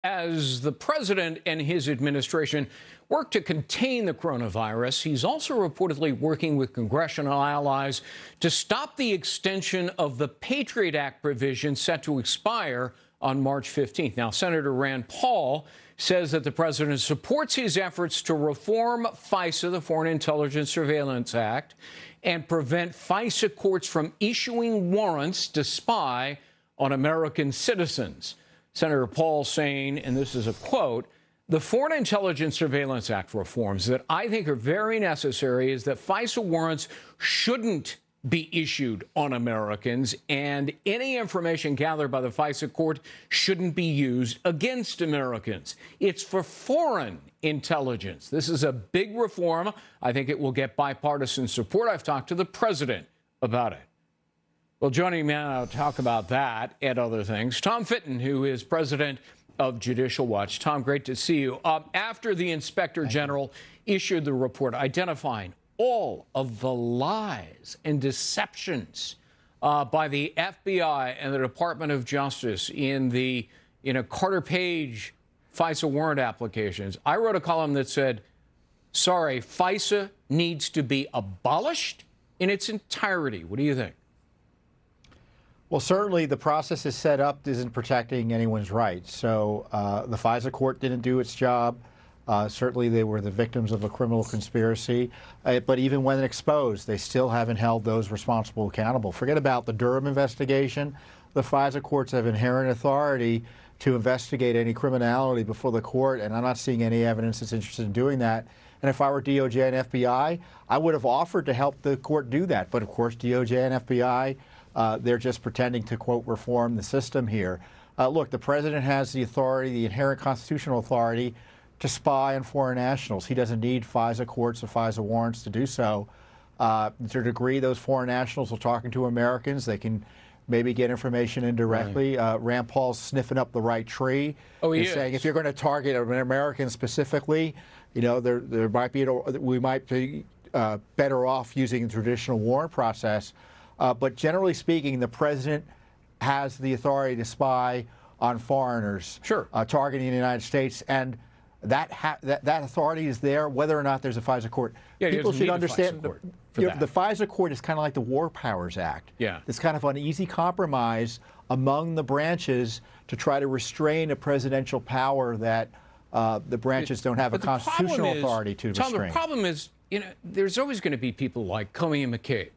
As the president and his administration work to contain the coronavirus, he's also reportedly working with congressional allies to stop the extension of the Patriot Act provision set to expire on March 15th. Now, Senator Rand Paul says that the president supports his efforts to reform FISA, the Foreign Intelligence Surveillance Act, and prevent FISA courts from issuing warrants to spy on American citizens. Senator Paul saying, and this is a quote, "The Foreign Intelligence Surveillance Act reforms that I think are very necessary is that FISA warrants shouldn't be issued on Americans, and any information gathered by the FISA court shouldn't be used against Americans. It's for foreign intelligence." This is a big reform. I think it will get bipartisan support. I've talked to the president about it. Well, joining me now to talk about that and other things, Tom Fitton, who is president of Judicial Watch. Tom, great to see you. After the Inspector General issued the report identifying all of the lies and deceptions by the FBI and the Department of Justice in the Carter Page FISA warrant applications, I wrote a column that said, sorry, FISA needs to be abolished in its entirety. What do you think? Well, certainly the process is set up isn't protecting anyone's rights. So the FISA court didn't do its job. Certainly they were the victims of a criminal conspiracy. But even when exposed, they still haven't held those responsible accountable. Forget about the Durham investigation. The FISA courts have inherent authority to investigate any criminality before the court, and I'm not seeing any evidence that's interested in doing that. And if I were DOJ and FBI, I would have offered to help the court do that. But of course, DOJ and FBI, they're just pretending to, quote, reform the system here. Look, the president has the authority, the inherent constitutional authority, to spy on foreign nationals. He doesn't need FISA courts or FISA warrants to do so. To a degree, those foreign nationals are talking to Americans. They can maybe get information indirectly. Right. Rand Paul's sniffing up the right tree. Oh, he is saying if you're going to target an American specifically, there might be we might be better off using the traditional warrant process. But generally speaking, the president has the authority to spy on foreigners, sure, targeting the United States, and that authority is there, whether or not there's a FISA court. Yeah, people should understand the FISA court is kind of like the War Powers Act. Yeah, it's kind of an easy compromise among the branches to try to restrain a presidential power that the branches don't have a constitutional authority to restrain. Tom, the problem is, there's always going to be people like Comey and McCabe,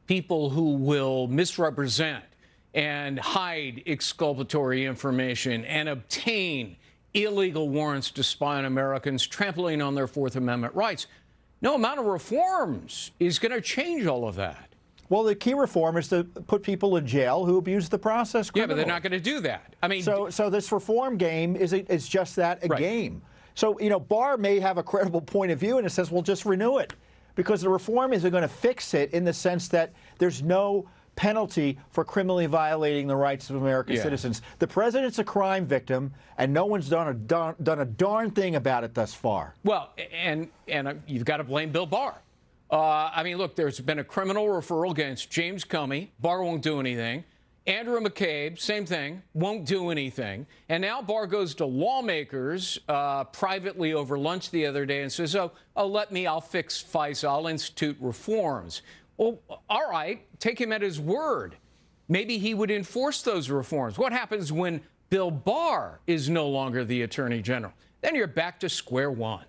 people who will misrepresent and hide exculpatory information and obtain illegal warrants to spy on Americans, trampling on their Fourth Amendment rights. No amount of reforms is going to change all of that. Well, the key reform is to put people in jail who abuse the process criminally. Yeah, but they're not going to do that. I mean, so this reform game is just that, a game. So, Barr may have a credible point of view, and it says, well, just renew it. Because the reform isn't going to fix it in the sense that there's no penalty for criminally violating the rights of American citizens. The president's a crime victim, and no one's done a darn thing about it thus far. Well, and you've got to blame Bill Barr. I mean, look, there's been a criminal referral against James Comey. Barr won't do anything. Andrew McCabe, same thing, won't do anything. And now Barr goes to lawmakers privately over lunch the other day and says, I'll fix FISA, I'll institute reforms. Well, all right, take him at his word. Maybe he would enforce those reforms. What happens when Bill Barr is no longer the Attorney General? Then you're back to square one.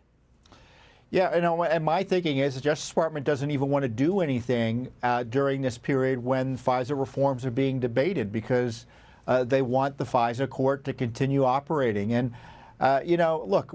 Yeah, and my thinking is the Justice Department doesn't even want to do anything during this period when FISA reforms are being debated because they want the FISA court to continue operating. And, look,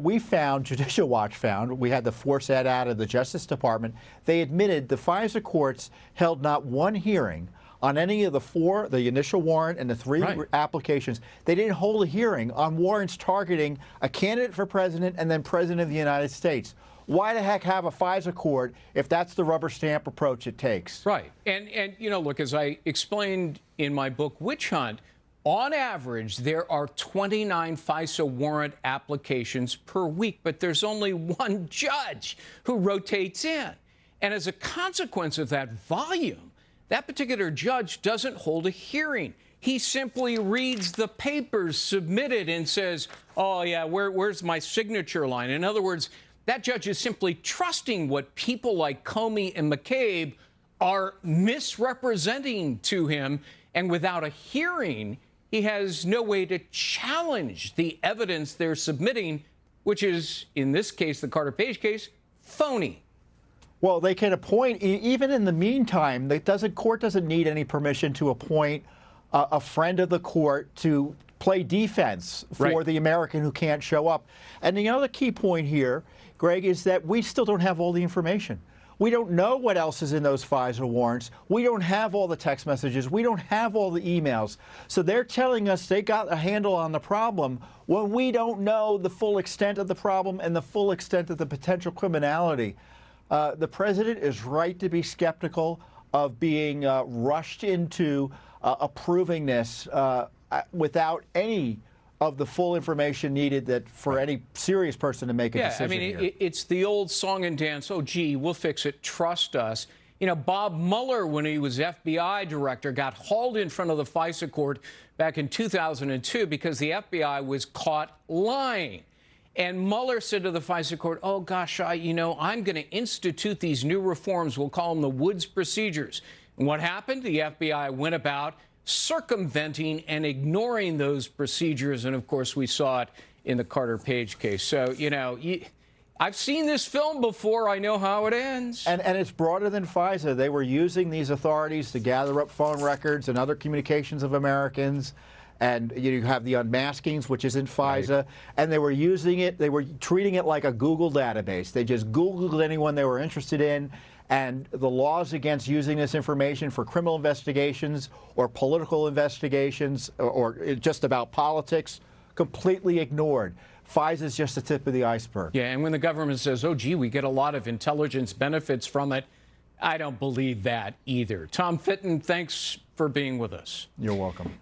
Judicial Watch found, we had the force ed out of the Justice Department, they admitted the FISA courts held not one hearing on any of the initial warrant and the three applications. They didn't hold a hearing on warrants targeting a candidate for president and then president of the United States. Why the heck have a FISA court if that's the rubber stamp approach it takes? Right. And look, as I explained in my book, Witch Hunt, on average, there are 29 FISA warrant applications per week, but there's only one judge who rotates in. And as a consequence of that volume, that particular judge doesn't hold a hearing. He simply reads the papers submitted and says, oh, yeah, where's my signature line? In other words, that judge is simply trusting what people like Comey and McCabe are misrepresenting to him. And without a hearing, he has no way to challenge the evidence they're submitting, which is, in this case, the Carter Page case, phony. Well, they can appoint, even in the meantime, the court doesn't need any permission to appoint a friend of the court to play defense for the American who can't show up. And the other key point here, Greg, is that we still don't have all the information. We don't know what else is in those FISA warrants. We don't have all the text messages. We don't have all the emails. So they're telling us they got a handle on the problem when we don't know the full extent of the problem and the full extent of the potential criminality. The president is right to be skeptical of being rushed into approving this without any of the full information needed that for any serious person to make a decision. Yeah, I mean, it's the old song and dance, oh, gee, we'll fix it, trust us. You know, Bob Mueller, when he was FBI director, got hauled in front of the FISA court back in 2002 because the FBI was caught lying. And Mueller said to the FISA court, oh, gosh, I'm going to institute these new reforms. We'll call them the Woods procedures. And what happened? The FBI went about circumventing and ignoring those procedures. And, of course, we saw it in the Carter Page case. So, I've seen this film before. I know how it ends. And it's broader than FISA. They were using these authorities to gather up phone records and other communications of Americans. And you have the unmaskings, which is in FISA, right. And they were using it, they were treating it like a Google database. They just Googled anyone they were interested in, and the laws against using this information for criminal investigations or political investigations or just about politics, completely ignored. FISA is just the tip of the iceberg. Yeah, and when the government says, oh, gee, we get a lot of intelligence benefits from it, I don't believe that either. Tom Fitton, thanks for being with us. You're welcome.